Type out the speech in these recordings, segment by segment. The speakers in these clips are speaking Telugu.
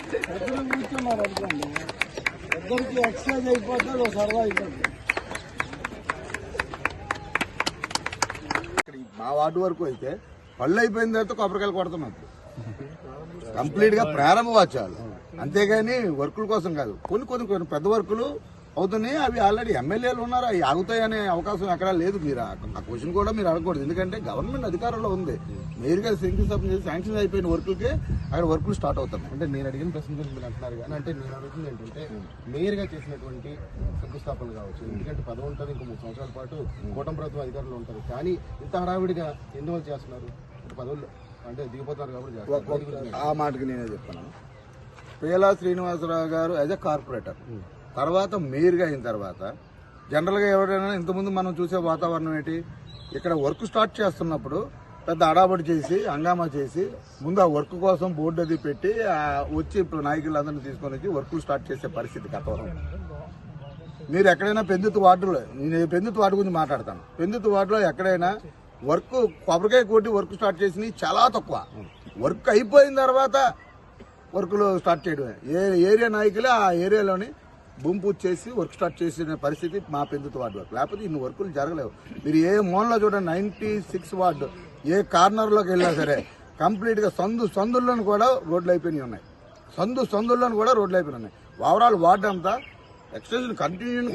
కూర్చున్నారు అనుకోండి, ఇద్దరికి ఎక్సర్సైజ్ అయిపోతుంది, ఒక సరదా అయిపోతుంది. మా వార్డు వరకు అయితే పళ్ళు అయిపోయిన తర్వాత కొబ్బరికాయలు కొడుతున్నారు. కంప్లీట్ గా ప్రారంభోత్సవాలు, అంతేగాని వర్కుల కోసం కాదు. కొన్ని పెద్ద వర్కులు అవుతున్నాయి, అవి ఆల్రెడీ ఎమ్మెల్యేలు ఉన్నారు, అవి ఆగుతాయనే అవకాశం ఎక్కడా లేదు. మీరు ఆ క్వశ్చన్ కూడా మీరు అడగకూడదు, ఎందుకంటే గవర్నమెంట్ అధికారంలో ఉంది. మేయర్ గారు శంకుస్థాపన చేసి శాంక్షన్ అయిపోయిన వర్కులకే అక్కడ వర్కులు స్టార్ట్ అవుతున్నాయి. అంటే నేను అడిగిన ప్రశ్న గురించి మీరు అంటున్నారు కానీ, అంటే నేను అడుగుతుంది ఏంటంటే మేయర్ గా చేసినటువంటి శంకుస్థాపనలు కావచ్చు, ఎందుకంటే పదవి ఉంటుంది, ఇంకో 3 సంవత్సరాల పాటు కూటమి ప్రభుత్వం అధికారులు ఉంటారు, కానీ ఇంత హడావిడిగా ఎందువల్ల చేస్తున్నారు? పదవులు అంటే దిగిపోతున్నారు కాబట్టి చేస్తారు. ఆ మాటకి నేనే చెప్తున్నాను. పేలా శ్రీనివాసరావు గారు యాజ్ ఎ కార్పొరేటర్, తర్వాత మేయర్గా అయిన తర్వాత జనరల్గా ఎవరైనా ఇంతకుముందు మనం చూసే వాతావరణం ఏంటి, ఇక్కడ వర్క్ స్టార్ట్ చేస్తున్నప్పుడు పెద్ద అడాబడి చేసి హంగామా చేసి ముందు ఆ వర్క్ కోసం బోర్డు అది పెట్టి వచ్చి నాయకులందరినీ తీసుకొని వచ్చి వర్కులు స్టార్ట్ చేసే పరిస్థితి గతంలో. మీరు ఎక్కడైనా పెందుతు వార్డులో, నేను పెందుతు వార్డు గురించి మాట్లాడతాను, పెందుతు వార్డులో ఎక్కడైనా వర్క్ కొబ్బరికాయ కొట్టి వర్క్ స్టార్ట్ చేసినవి చాలా తక్కువ. వర్క్ అయిపోయిన తర్వాత వర్కులు స్టార్ట్ చేయడమే. ఏ ఏరియా నాయకులే ఆ ఏరియాలోని భూమి పూజ చేసి వర్క్ స్టార్ట్ చేసిన పరిస్థితి మా పెందుతు వార్డు వరకు. లేకపోతే ఇన్ని వర్కులు జరగలేవు. మీరు ఏ మూలలో చూడండి, 96 వార్డు ఏ కార్నర్లోకి వెళ్ళినా సరే కంప్లీట్గా సందుల్లోనూ కూడా రోడ్లు అయిపోయినాయి ఉన్నాయి. సందుల్లోనూ కూడా రోడ్లు అయిపోయినాయి ఉన్నాయి. ఓవరాల్ వార్డు అంతా ఎక్స్టెన్షన్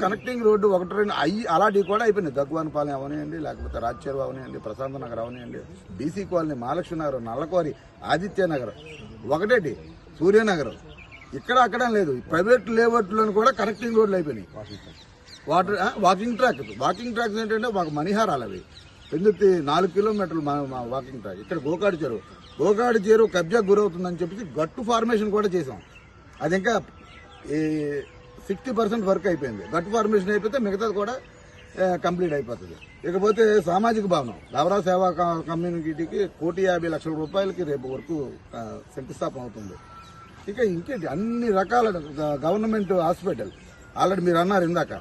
కనెక్టింగ్ రోడ్డు 1-2 అలాంటివి కూడా అయిపోయినాయి. దగ్గువానిపాలెం అవనివ్వండి, లేకపోతే రాజచేరువ అవనివ్వండి, ప్రశాంత నగర్ అవనివ్వండి, బీసీ కాలనీ, మహాలక్ష్మి నగర్, నల్లకోరి, ఆదిత్య నగర్, ఒకటేటి సూర్యనగర్, ఇక్కడ అక్కడ లేదు. ప్రైవేట్ లేఅవుట్లను కూడా కనెక్టింగ్ రోడ్లు అయిపోయినాయి. వాకింగ్ ట్రాక్స్ ఏంటంటే మాకు మణిహారాలు అవి పెందుతి 4 కిలోమీటర్లు మా వాకింగ్ ట్రాక్. ఇక్కడ గోకాడి చెరువు కబ్జాకు గురవుతుందని చెప్పి గట్టు ఫార్మేషన్ కూడా చేసాం. అది ఇంకా 60% వర్క్ అయిపోయింది. గట్టు ఫార్మేషన్ అయిపోతే మిగతాది కూడా కంప్లీట్ అయిపోతుంది. ఇకపోతే సామాజిక భవనం దవరా సేవా కమ్యూనిటీకి 1,50,00,000 రూపాయలకి రేపు వరకు శంకుస్థాపన అవుతుంది. ఇంకేంటి అన్ని రకాల గవర్నమెంట్ హాస్పిటల్ ఆల్రెడీ మీరు అన్నారు ఇందాక,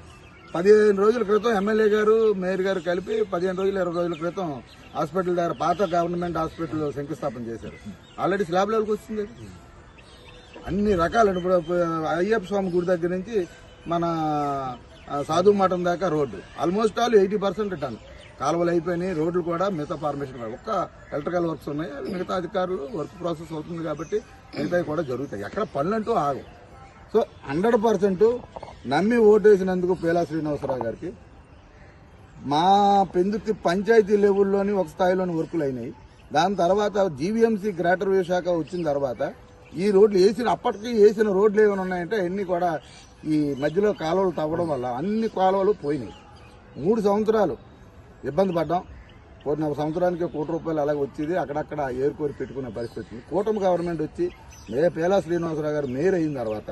15 రోజుల క్రితం ఎమ్మెల్యే గారు మేయర్ గారు కలిపి 15 రోజులు 20 రోజుల క్రితం హాస్పిటల్ దగ్గర పాత గవర్నమెంట్ హాస్పిటల్ శంకుస్థాపన చేశారు. ఆల్రెడీ స్లాబ్ లెవెల్కి వచ్చింది. అన్ని రకాల అయ్యప్ప స్వామి గుడి దగ్గర నుంచి మన సాధు మఠం దాకా రోడ్డు ఆల్మోస్ట్ ఆల్ 80% టన్ కాలువలు అయిపోయినాయి. రోడ్లు కూడా మిగతా ఫార్మేషన్ కూడా ఒక్క ఎలక్ట్రికల్ వర్క్స్ ఉన్నాయి. మిగతా అధికారులు వర్క్ ప్రాసెస్ అవుతుంది కాబట్టి మిగతావి కూడా జరుగుతాయి. ఎక్కడ పనులంటూ ఆగవు. సో 100% నమ్మి ఓటేసినందుకు పేలా శ్రీనివాసరావు గారికి మా పెందుతి పంచాయతీ లెవెల్లోని ఒక స్థాయిలోని వర్కులు అయినాయి. దాని తర్వాత జీవీఎంసీ గ్రేటర్ వ్యూ శాఖ వచ్చిన తర్వాత ఈ రోడ్లు అప్పటికి వేసిన రోడ్లు ఏమైనా ఉన్నాయంటే అన్ని కూడా ఈ మధ్యలో కాలువలు తవ్వడం వల్ల అన్ని కాలువలు పోయినాయి. 3 సంవత్సరాలు ఇబ్బంది పడ్డాం. పోయిన సంవత్సరానికి 1 కోటి రూపాయలు అలాగే వచ్చేది, అక్కడక్కడ ఏరుకోరి పెట్టుకునే పరిస్థితి. కూటమి గవర్నమెంట్ వచ్చి పేలా శ్రీనివాసరావు గారు మేయర్ అయిన తర్వాత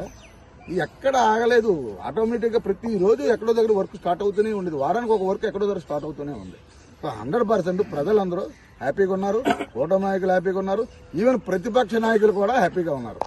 ఎక్కడ ఆగలేదు. ఆటోమేటిక్గా ప్రతిరోజు ఎక్కడో దగ్గర వర్క్ స్టార్ట్ అవుతూనే ఉండేది. వారానికి ఒక వర్క్ ఎక్కడో దగ్గర స్టార్ట్ అవుతూనే ఉంది. 100% ప్రజలందరూ హ్యాపీగా ఉన్నారు, కూటమి నాయకులు హ్యాపీగా ఉన్నారు, ఈవెన్ ప్రతిపక్ష నాయకులు కూడా హ్యాపీగా ఉన్నారు.